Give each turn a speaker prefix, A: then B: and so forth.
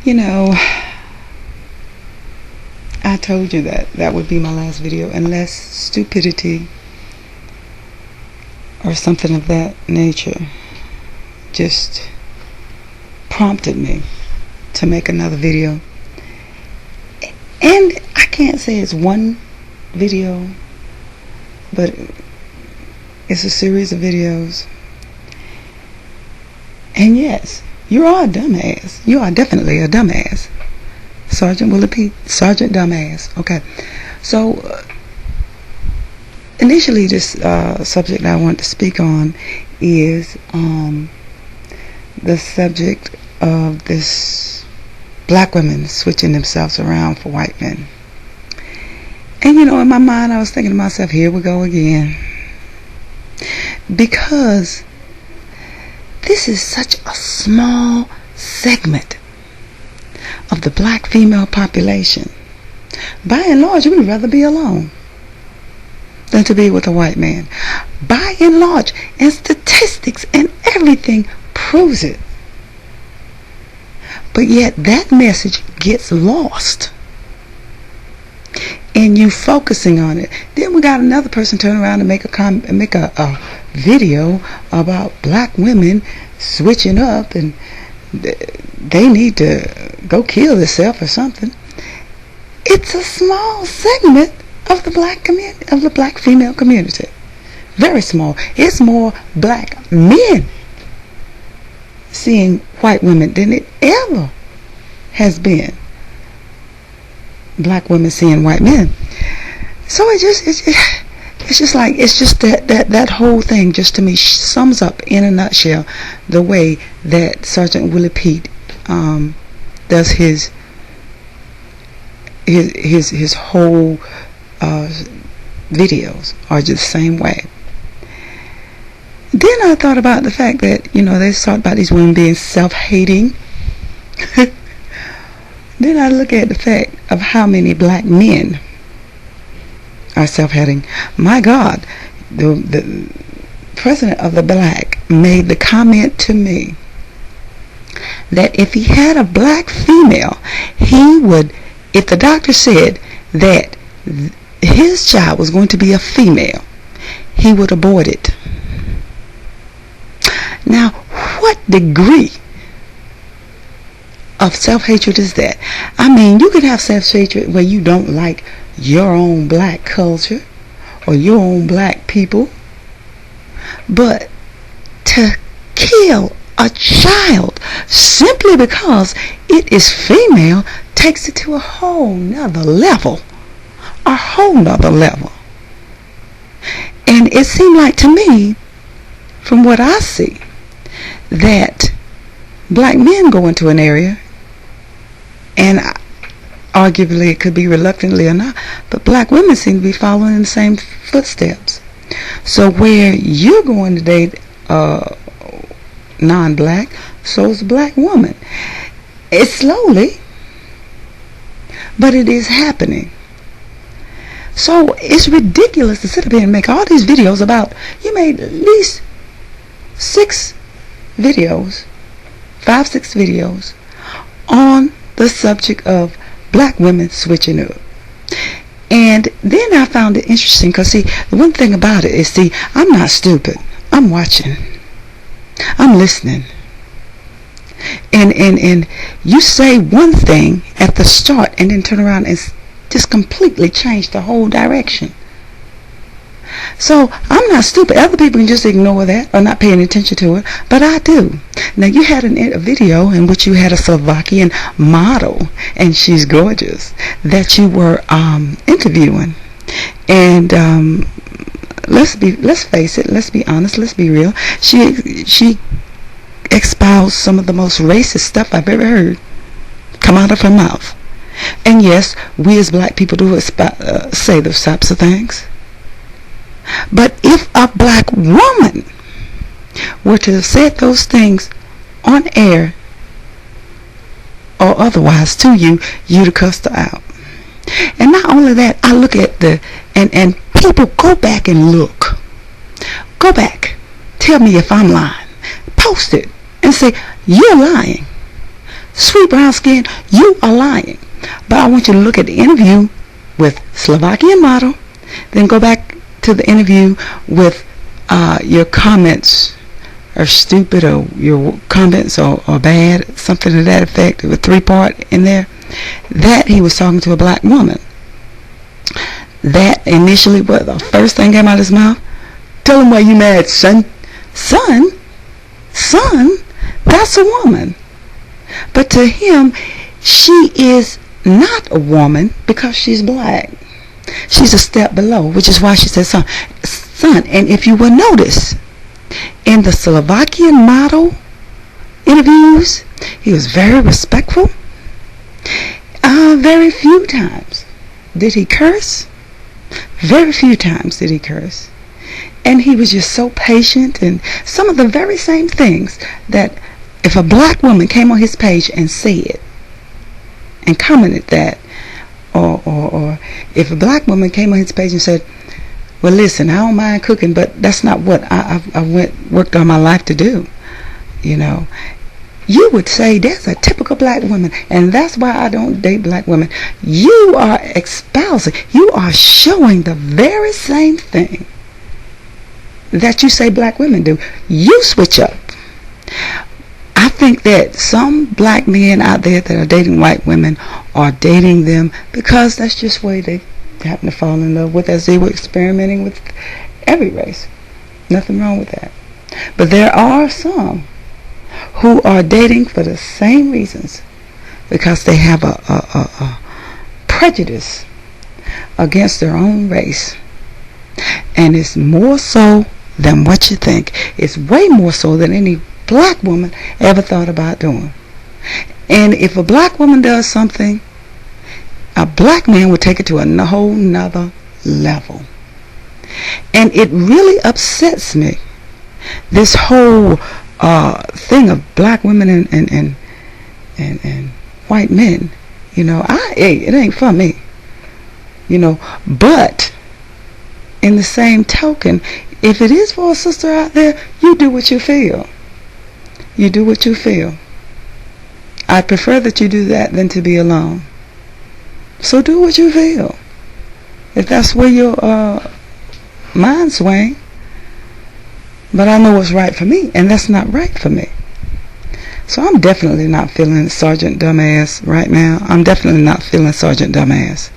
A: You know, I told you that that would be my last video unless stupidity or something of that nature just prompted me to make another video. And I can't say it's one video, but it's a series of videos. And yes, you are a dumbass. You are definitely a dumbass. Sergeant Willie P. Sergeant Dumbass. Okay. So, initially this subject I want to speak on is the subject of this black women switching themselves around for white men. And you know, in my mind I was thinking to myself, here we go again. Because this is such a small segment of the black female population. By and large, we'd rather be alone than to be with a white man. By and large, and statistics and everything proves it. But yet that message gets lost in you focusing on it. Then we got another person turn around and make a video about black women switching up and they need to go kill themselves or something. It's a small segment of the black female community. Very small. It's more black men seeing white women than it ever has been black women seeing white men. So it's just that whole thing just to me sums up in a nutshell the way that Sergeant Willie Pete does his whole videos are just the same way. Then I thought about the fact that, you know, they talk about these women being self-hating. Then I look at the fact of how many black men are self-hating. My God, the president of the black made the comment to me that if he had a black female, he would, if the doctor said that his child was going to be a female, he would abort it. Now, what degree of self-hatred is that? I mean, you can have self-hatred where you don't like your own black culture or your own black people, but to kill a child simply because it is female takes it to a whole nother level. And it seemed like to me, from what I see, that black men go into an area, and arguably it could be reluctantly or not, but black women seem to be following in the same footsteps. So where you're going to date non-black, so is a black woman. It's slowly, but it is happening. So it's ridiculous to sit up here and make all these videos about, you made at least 6 videos, 5-6 videos on the subject of black women switching up. And then I found it interesting because, see, the one thing about it is, see, I'm not stupid. I'm watching. I'm listening. And you say one thing at the start and then turn around and just completely change the whole direction. So I'm not stupid. Other people can just ignore that or not paying attention to it, but I do. Now, you had a video in which you had a Slovakian model, and she's gorgeous, that you were interviewing. And let's face it, let's be honest, let's be real. She espoused some of the most racist stuff I've ever heard come out of her mouth. And yes, we as black people do say those types of things. But if a black woman were to have said those things on air or otherwise to you, you'd have cussed her out. And not only that, I look at and people go back and look. Go back. Tell me if I'm lying. Post it and say, you're lying. sweet brown skin, you are lying. But I want you to look at the interview with Slovakian model, then go back to the interview with your comments are stupid, or your comments are bad, something to that effect, with 3-part in there. That he was talking to a black woman. That initially, what the first thing came out of his mouth? Tell him why you mad, son. Son? That's a woman. But to him, she is not a woman because she's black. She's a step below, which is why she said son. And if you will notice, in the Slovakian model interviews, he was very respectful. Very few times did he curse. Very few times did he curse. And he was just so patient, and some of the very same things that if a black woman came on his page and said and commented that, or if a black woman came on his page and said, well, listen, I don't mind cooking, but that's not what I worked all my life to do, you would say there's a typical black woman, and that's why I don't date black women. You are espousing, you are showing the very same thing that you say black women do. You switch up. I think that some black men out there that are dating white women are dating them because that's just the way they happen to fall in love with, as they were experimenting with every race. Nothing wrong with that. But there are some who are dating for the same reasons, because they have a prejudice against their own race. And it's more so than what you think. It's way more so than any black woman ever thought about doing. And if a black woman does something, a black man would take it to a whole nother level. And it really upsets me, this whole thing of black women and white men. It ain't for me. But in the same token, if it is for a sister out there, you do what you feel. You do what you feel. I prefer that you do that than to be alone. So do what you feel. If that's where your mind swing. But I know what's right for me, and that's not right for me. So I'm definitely not feeling Sergeant Dumbass right now. I'm definitely not feeling Sergeant Dumbass.